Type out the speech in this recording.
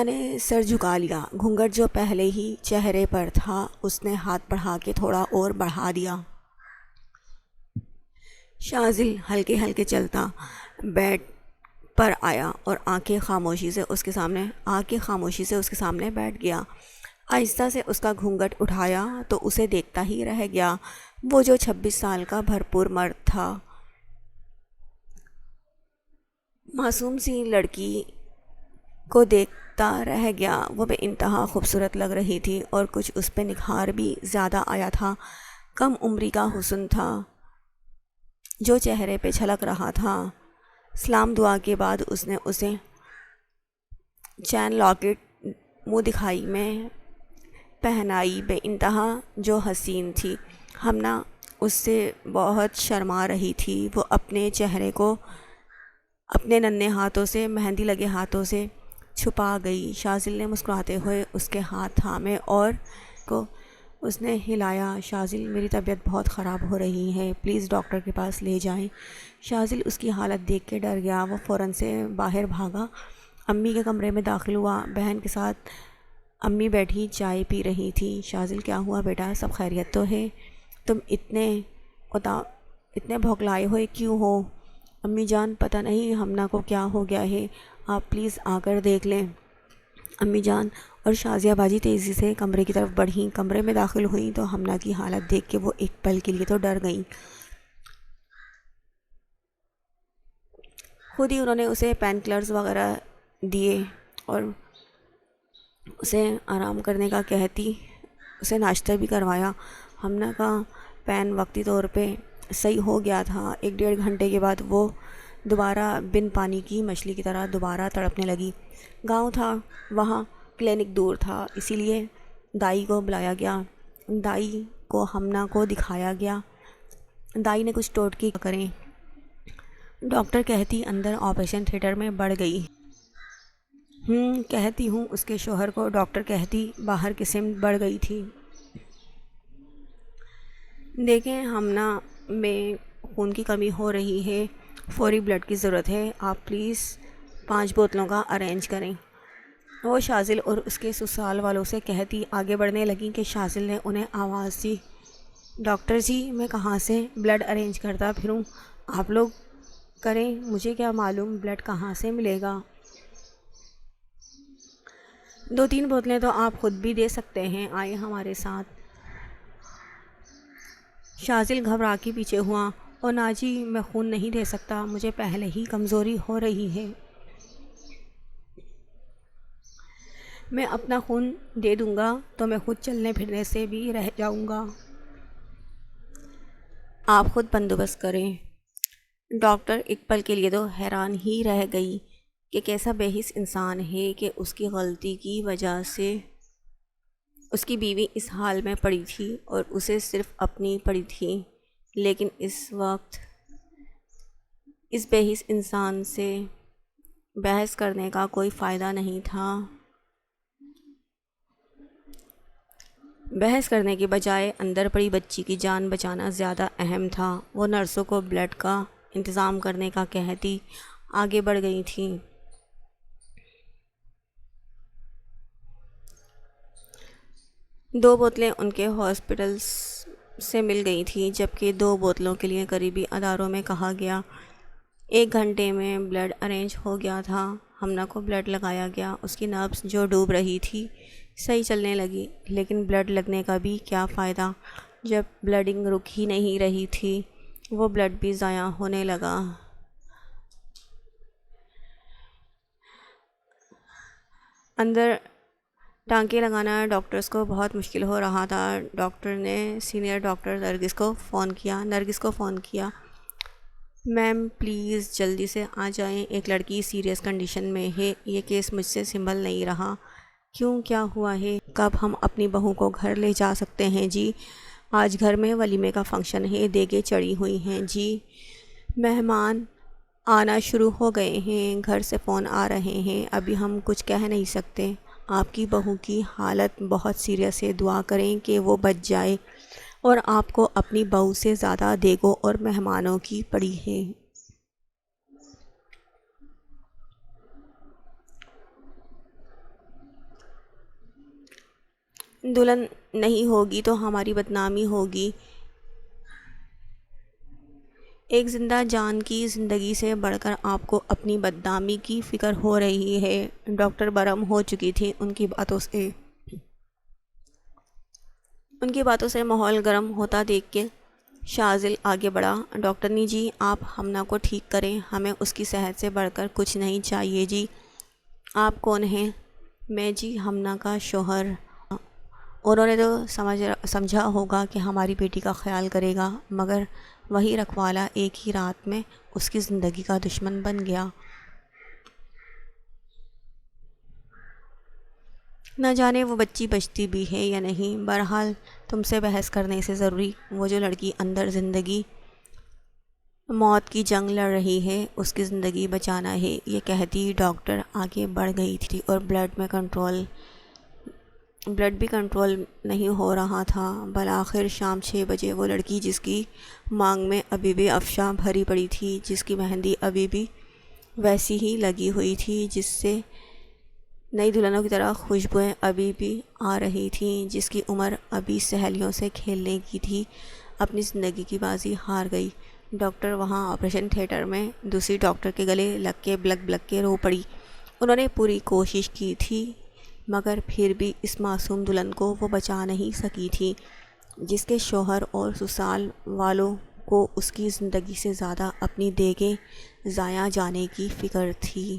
نے سر جھکا لیا۔ گھونگھٹ جو پہلے ہی چہرے پر تھا اس نے ہاتھ بڑھا کے تھوڑا اور بڑھا دیا۔ شاذل ہلکے ہلکے چلتا بیڈ پر آیا اور آنکھیں خاموشی سے اس کے سامنے بیٹھ گیا۔ آہستہ سے اس کا گھونگھٹ اٹھایا تو اسے دیکھتا ہی رہ گیا۔ وہ جو 26 سال کا بھرپور مرد تھا، معصوم سی لڑکی کو دیکھتا رہ گیا۔ وہ بے انتہا خوبصورت لگ رہی تھی اور کچھ اس پہ نکھار بھی زیادہ آیا تھا۔ کم عمری کا حسن تھا جو چہرے پہ چھلک رہا تھا۔ سلام دعا کے بعد اس نے اسے چین لاکٹ منہ دکھائی میں پہنائی، بے انتہا جو حسین تھی۔ ہمنا اس سے بہت شرما رہی تھی۔ وہ اپنے چہرے کو اپنے ننھے ہاتھوں سے، مہندی لگے ہاتھوں سے چھپا گئی۔ شاذل نے مسکراتے ہوئے اس کے ہاتھ تھامے اور کو اس نے ہلایا۔ شاذل، میری طبیعت بہت خراب ہو رہی ہے، پلیز ڈاکٹر کے پاس لے جائیں۔ شاذل اس کی حالت دیکھ کے ڈر گیا۔ وہ فوراً سے باہر بھاگا، امی کے کمرے میں داخل ہوا۔ بہن کے ساتھ امی بیٹھی چائے پی رہی تھی۔ شاذل، کیا ہوا بیٹا، سب خیریت تو ہے؟ تم اتنے بھوکلائے ہوئے کیوں ہو؟ امی جان، پتہ نہیں ہمنا کو کیا ہو گیا ہے، آپ پلیز آ کر دیکھ لیں۔ امی جان اور شازیہ باجی تیزی سے کمرے کی طرف بڑھیں۔ کمرے میں داخل ہوئیں تو ہمنا کی حالت دیکھ کے وہ ایک پل کے لیے تو ڈر گئیں۔ خود ہی انہوں نے اسے پین کلرز وغیرہ دیے اور اسے آرام کرنے کا کہتی اسے ناشتہ بھی کروایا۔ ہمنا کا پین وقتی طور پہ صحیح ہو گیا تھا۔ 1-1.5 گھنٹے کے بعد وہ دوبارہ بن پانی کی مچھلی کی طرح دوبارہ تڑپنے لگی۔ گاؤں تھا، وہاں کلینک دور تھا، اسی لیے دائی کو بلایا گیا۔ دائی کو ہمنا کو دکھایا گیا۔ دائی نے کچھ ٹوٹکے کریں، ڈاکٹر کہتی اندر آپریشن تھیٹر میں بڑھ گئی۔ کہتی ہوں اس کے شوہر کو، ڈاکٹر کہتی باہر کی سمت بڑھ گئی تھی۔ دیکھیں ہمنا میں خون کی کمی ہو رہی ہے، فوری بلڈ کی ضرورت ہے، آپ پلیز 5 بوتلوں کا ارینج کریں۔ وہ شاذل اور اس کے سسرال والوں سے کہتی آگے بڑھنے لگیں کہ شاذل نے انہیں آواز دی، ڈاکٹر جی میں کہاں سے بلڈ ارینج کرتا پھروں، آپ لوگ کریں، مجھے کیا معلوم بلڈ کہاں سے ملے گا۔ 2-3 بوتلیں تو آپ خود بھی دے سکتے ہیں، آئے ہمارے ساتھ۔ شاذل گھبرا کے پیچھے ہوا، اور ناجی میں خون نہیں دے سکتا، مجھے پہلے ہی کمزوری ہو رہی ہے، میں اپنا خون دے دوں گا تو میں خود چلنے پھرنے سے بھی رہ جاؤں گا، آپ خود بندوبست کریں۔ ڈاکٹر ایک پل کے لیے تو حیران ہی رہ گئی کہ کیسا بے حس انسان ہے کہ اس کی غلطی کی وجہ سے اس کی بیوی اس حال میں پڑی تھی اور اسے صرف اپنی پڑی تھی، لیکن اس وقت اس بے حس انسان سے بحث کرنے کا کوئی فائدہ نہیں تھا۔ بحث کرنے کے بجائے اندر پڑی بچی کی جان بچانا زیادہ اہم تھا۔ وہ نرسوں کو بلڈ کا انتظام کرنے کا کہتی آگے بڑھ گئی تھیں۔ دو بوتلیں ان کے ہاسپٹل سے مل گئی تھیں، جبکہ 2 بوتلوں کے لیے قریبی اداروں میں کہا گیا۔ 1 گھنٹے میں بلڈ ارینج ہو گیا تھا۔ ہمنا کو بلڈ لگایا گیا، اس کی نبض جو ڈوب رہی تھی صحیح چلنے لگی، لیکن بلڈ لگنے کا بھی کیا فائدہ جب بلیڈنگ رک ہی نہیں رہی تھی، وہ بلڈ بھی ضائع ہونے لگا۔ اندر ٹانکے لگانا ڈاکٹرز کو بہت مشکل ہو رہا تھا۔ ڈاکٹر نے سینئر ڈاکٹر نرگس کو فون کیا، میم پلیز جلدی سے آ جائیں، ایک لڑکی سیریس کنڈیشن میں ہے، یہ کیس مجھ سے سنبھل نہیں رہا۔ کیوں، کیا ہوا ہے؟ کب ہم اپنی بہو کو گھر لے جا سکتے ہیں جی؟ آج گھر میں ولیمے کا فنکشن ہے، دیگیں چڑھی ہوئی ہیں جی، مہمان آنا شروع ہو گئے ہیں، گھر سے فون آ رہے ہیں، ابھی ہم کچھ کہہ نہیں سکتے، آپ کی بہو کی حالت بہت سیریس ہے، دعا کریں کہ وہ بچ جائے، اور آپ کو اپنی بہو سے زیادہ دیگوں اور مہمانوں کی پڑی ہے۔ دلہن نہیں ہوگی تو ہماری بدنامی ہوگی۔ ایک زندہ جان کی زندگی سے بڑھ کر آپ کو اپنی بدنامی کی فکر ہو رہی ہے۔ ڈاکٹر برہم ہو چکی تھی ان کی باتوں سے ماحول گرم ہوتا دیکھ کے شاذل آگے بڑھا۔ ڈاکٹرنی جی، آپ ہمنا کو ٹھیک کریں، ہمیں اس کی صحت سے بڑھ کر کچھ نہیں چاہیے جی۔ آپ کون ہیں؟ میں جی ہمنا کا شوہر۔ انہوں نے تو سمجھا ہوگا کہ ہماری بیٹی کا خیال کرے گا، مگر وہی رکھوالا ایک ہی رات میں اس کی زندگی کا دشمن بن گیا۔ نہ جانے وہ بچی بچتی بھی ہے یا نہیں۔ بہرحال تم سے بحث کرنے سے ضروری، وہ جو لڑکی اندر زندگی موت کی جنگ لڑ رہی ہے، اس کی زندگی بچانا ہے، یہ کہتی ڈاکٹر آگے بڑھ گئی تھی اور بلڈ بھی کنٹرول نہیں ہو رہا تھا۔ بالآخر شام 6 بجے وہ لڑکی جس کی مانگ میں ابھی بھی افشاں بھری پڑی تھی، جس کی مہندی ابھی بھی ویسی ہی لگی ہوئی تھی، جس سے نئی دلہنوں کی طرح خوشبوئیں ابھی بھی آ رہی تھیں، جس کی عمر ابھی سہیلیوں سے کھیلنے کی تھی، اپنی زندگی کی بازی ہار گئی۔ ڈاکٹر وہاں آپریشن تھیٹر میں دوسری ڈاکٹر کے گلے لگ کے بلک بلک کے رو پڑی۔ انہوں نے پوری کوشش کی تھی، مگر پھر بھی اس معصوم دلہن کو وہ بچا نہیں سکی تھی، جس کے شوہر اور سسرال والوں کو اس کی زندگی سے زیادہ اپنی دیگیں ضائع جانے کی فکر تھی۔